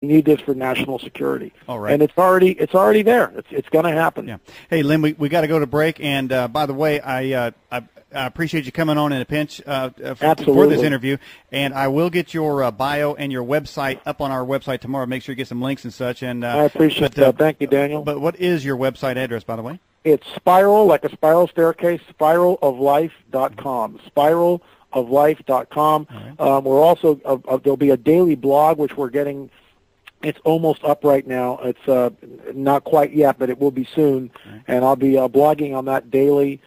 We need this for national security. All right. And it's already there. It's going to happen. Yeah. Hey, Lynn, we got to go to break. And by the way, I appreciate you coming on in a pinch for this interview. And I will get your bio and your website up on our website tomorrow. Make sure you get some links and such. And I appreciate that. Thank you, Daniel. But what is your website address, by the way? It's spiral, like a spiral staircase, spiraloflife.com. Spiraloflife.com. Right. We're also there'll be a daily blog, which we're getting. It's almost up right now. It's not quite yet, but it will be soon. Right. And I'll be blogging on that daily.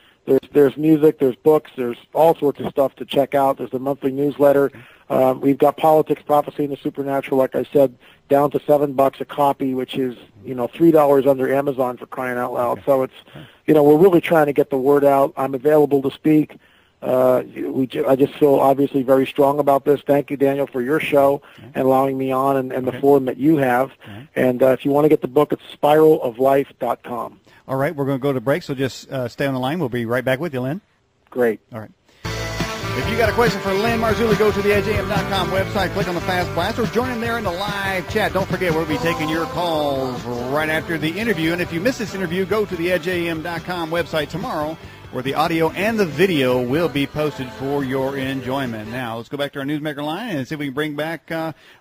There's music, there's books, there's all sorts of stuff to check out. There's a monthly newsletter. We've got Politics, Prophecy, and the Supernatural, like I said, down to $7 a copy, which is $3 under Amazon, for crying out loud. Okay. So it's we're really trying to get the word out. I'm available to speak. I just feel obviously very strong about this. Thank you, Daniel, for your show and allowing me on and the forum that you have. And if you want to get the book, it's spiraloflife.com. All right, we're going to go to break, so just stay on the line. We'll be right back with you, Lynn. Great. All right. If you got a question for Lynn Marzulli, go to the EdgeAM.com website, click on the Fast Blast, or join in there in the live chat. Don't forget, we'll be taking your calls right after the interview. And if you miss this interview, go to the EdgeAM.com website tomorrow, where the audio and the video will be posted for your enjoyment. Now, let's go back to our Newsmaker line and see if we can bring back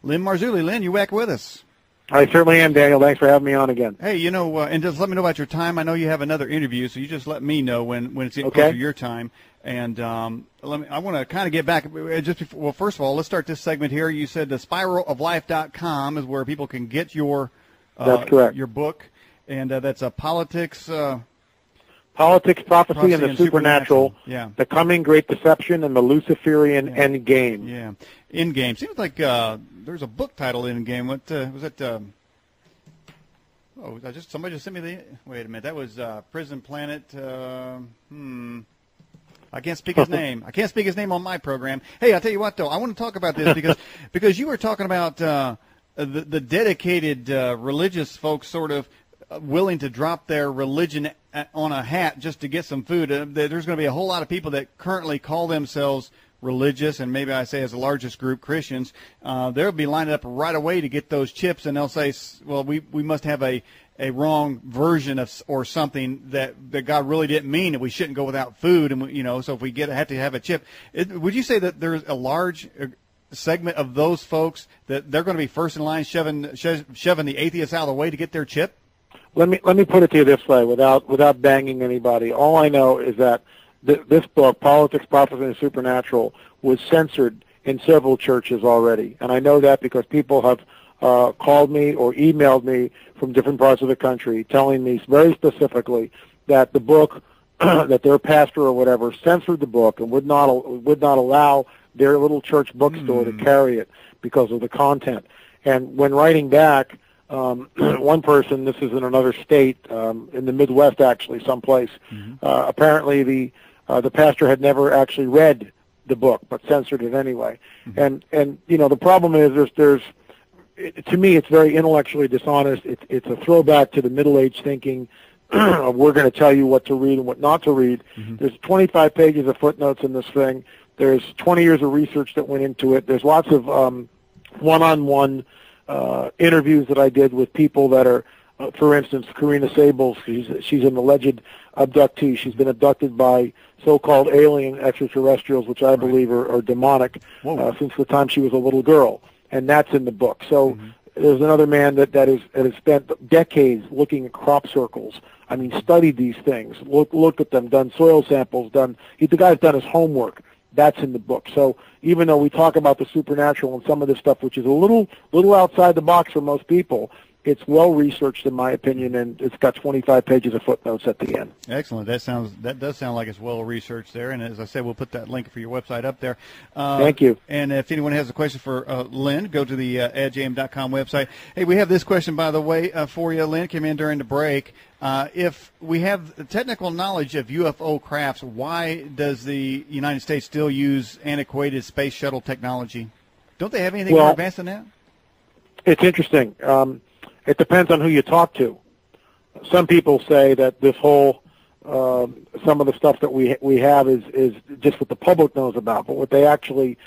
Lynn Marzulli. Lynn, you back with us? I certainly am, Daniel. Thanks for having me on again. Hey, and just let me know about your time. I know you have another interview, so you just let me know when it's getting close to your time. And I want to kind of get back just before. Well, first of all, let's start this segment here. You said the spiraloflife.com is where people can get your that's correct. Your book, and that's a politics. Politics, Prophecy, and the Supernatural, The Coming Great Deception, and the Luciferian End Game. Yeah, End Game. Seems like there's a book title, End Game. What was it? Somebody just sent me the. Wait a minute, that was Prison Planet. I can't speak his name. I can't speak his name on my program. Hey, I'll tell you what, though. I want to talk about this because you were talking about the dedicated religious folks sort of willing to drop their religion on a hat just to get some food. There's going to be a whole lot of people that currently call themselves religious, and maybe I say as the largest group, Christians. They'll be lined up right away to get those chips, and they'll say, well, we must have a wrong version of or something that God really didn't mean, that we shouldn't go without food, and so if we have to have a chip. Would you say that there's a large segment of those folks that they're going to be first in line shoving the atheists out of the way to get their chip? Let me put it to you this way, without banging anybody. All I know is that this book, Politics, Prophecy, and the Supernatural, was censored in several churches already, and I know that because people have called me or emailed me from different parts of the country telling me very specifically that the book, that their pastor or whatever censored the book and would not allow their little church bookstore to carry it because of the content. And when writing back, one person, this is in another state, in the Midwest actually, someplace, apparently the pastor had never actually read the book but censored it anyway. And the problem is there's to me, it's very intellectually dishonest. It's a throwback to the Middle-Age thinking of we're going to tell you what to read and what not to read. There's 25 pages of footnotes in this thing. There's 20 years of research that went into it. There's lots of one-on-one interviews that I did with people that are, for instance, Karina Sables. She's an alleged abductee. She's been abducted by so-called alien extraterrestrials, which I believe are demonic, since the time she was a little girl. And that's in the book. So there's another man that has spent decades looking at crop circles. I mean, studied these things, looked at them, done soil samples, the guy's done his homework. That's in the book. So even though we talk about the supernatural and some of this stuff, which is a little outside the box for most people, it's well researched in my opinion, and it's got 25 pages of footnotes at the end. Excellent. That does sound like it's well researched there. And as I said, we'll put that link for your website up there. Thank you. And if anyone has a question for Lynn, go to the EdgeAM.com website. Hey, we have this question, by the way, for you. Lynn came in during the break. If we have technical knowledge of UFO crafts, why does the United States still use antiquated space shuttle technology? Don't they have anything more advanced than that? It's interesting. It depends on who you talk to. Some people say that this whole some of the stuff that we have is just what the public knows about, but what they actually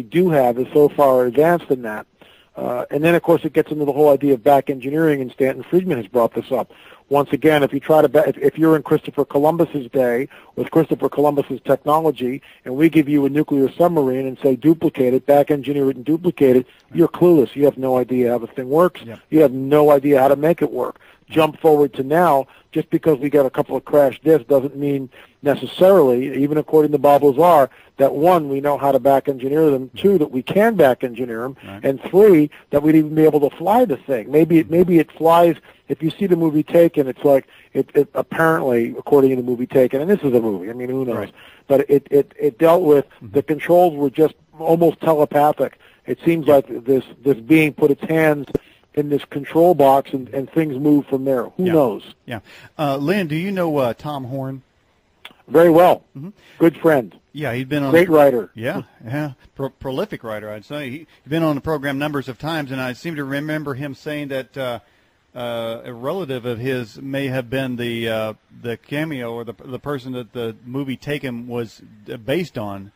do have is so far advanced than that. And then, of course, it gets into the whole idea of back engineering, and Stanton Friedman has brought this up. Once again, if you try to, if you're in Christopher Columbus's day with Christopher Columbus's technology, and we give you a nuclear submarine and say duplicate it, back engineer it and duplicate it, you're clueless. You have no idea how the thing works. Yep. You have no idea how to make it work. Jump forward to now, just because we got a couple of crashed disks doesn't mean necessarily, even according to Bob Lazar, that one, we know how to back engineer them, two, that we can back engineer them, right, and three, that we'd even be able to fly the thing. Maybe it flies. If you see the movie Taken, it's like it apparently, according to the movie Taken, and this is a movie, I mean, who knows, right, but it dealt with, the controls were just almost telepathic. It seems like this being put its hands in this control box, and things move from there. Who knows? Yeah. Lynn, do you know Tom Horn? Very well. Good friend. Yeah, he'd been on great writer. Yeah, prolific writer, I'd say. He's been on the program numbers of times, and I seem to remember him saying that a relative of his may have been the cameo or the person that the movie Taken was based on.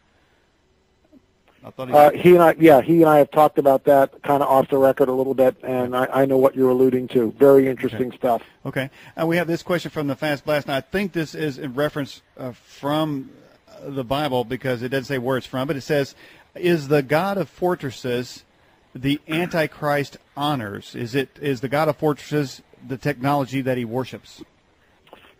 I thought he and I have talked about that kind of off the record a little bit, and I know what you're alluding to. Very interesting stuff. Okay. We have this question from the Fast Blast, and I think this is in reference from the Bible, because it doesn't say where it's from, but it says, is the God of fortresses the Antichrist honors? Is the God of fortresses the technology that he worships?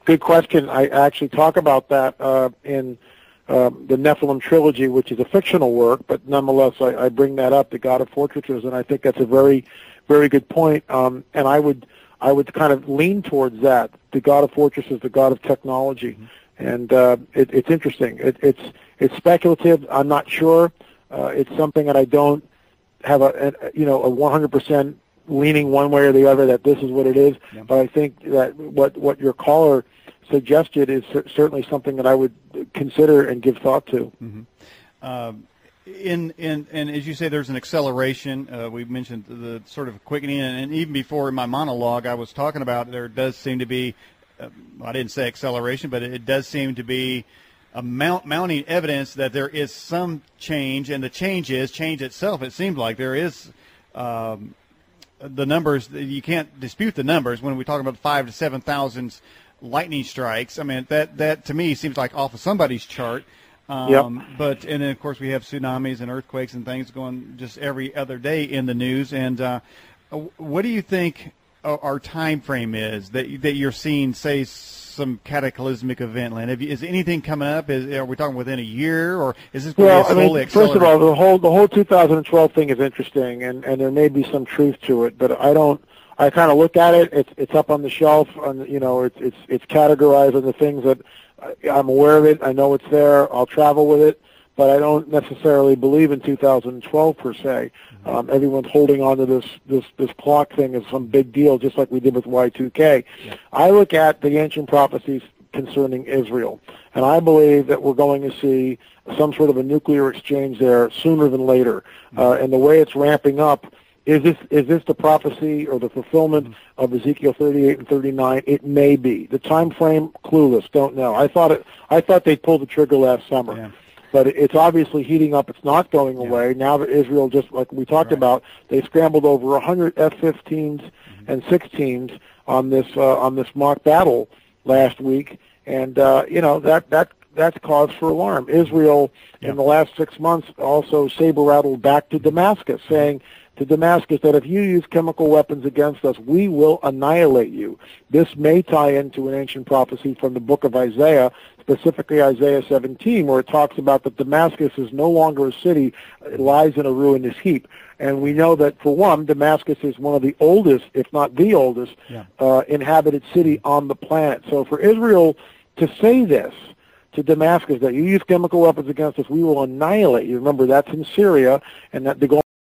Good question. I actually talk about that in the Nephilim trilogy, which is a fictional work, but nonetheless I bring that up, the God of fortresses, and I think that's a very, very good point. And I would kind of lean towards that. The God of fortresses, the God of technology, and it's interesting. It's speculative. I'm not sure. It's something that I don't have a 100% leaning one way or the other that this is what it is. Yeah. But I think that what your caller suggested is certainly something that I would consider and give thought to. And as you say, there's an acceleration. We mentioned the sort of quickening, and even before in my monologue, I was talking about there does seem to be, I didn't say acceleration, but it does seem to be a mounting evidence that there is some change, and the change itself. It seems like there is the numbers. You can't dispute the numbers when we talk about 5,000 to 7,000 lightning strikes. I mean, that to me seems like off of somebody's chart. But and then of course we have tsunamis and earthquakes and things going just every other day in the news. And what do you think our time frame is that you're seeing, say, some cataclysmic event, Lynn? Is anything coming up? Are we talking within a year, or is this going to be slowly accelerating? First of all, the whole 2012 thing is interesting, and there may be some truth to it, but I kind of look at it. It's up on the shelf, it's categorized on the things that I'm aware of it. I know it's there. I'll travel with it, but I don't necessarily believe in 2012 per se. Everyone's holding on to this clock thing as some big deal, just like we did with Y2K. Yeah. I look at the ancient prophecies concerning Israel, and I believe that we're going to see some sort of a nuclear exchange there sooner than later. And the way it's ramping up, is this the prophecy or the fulfillment of Ezekiel 38 and 39? It may be. The time frame, clueless, don't know. I thought they pulled the trigger last summer. Yeah. But it's obviously heating up. It's not going away. Now that Israel, just like we talked about, they scrambled over 100 F-15s and 16s on this mock battle last week, and that's cause for alarm. Israel in the last 6 months also saber-rattled back to Damascus, saying to Damascus that if you use chemical weapons against us, we will annihilate you. This may tie into an ancient prophecy from the book of Isaiah, specifically Isaiah 17, where it talks about that Damascus is no longer a city, it lies in a ruinous heap. And we know that, for one, Damascus is one of the oldest, if not the oldest, inhabited city on the planet. So for Israel to say this to Damascus, that you use chemical weapons against us, we will annihilate you. Remember, that's in Syria, and that they're going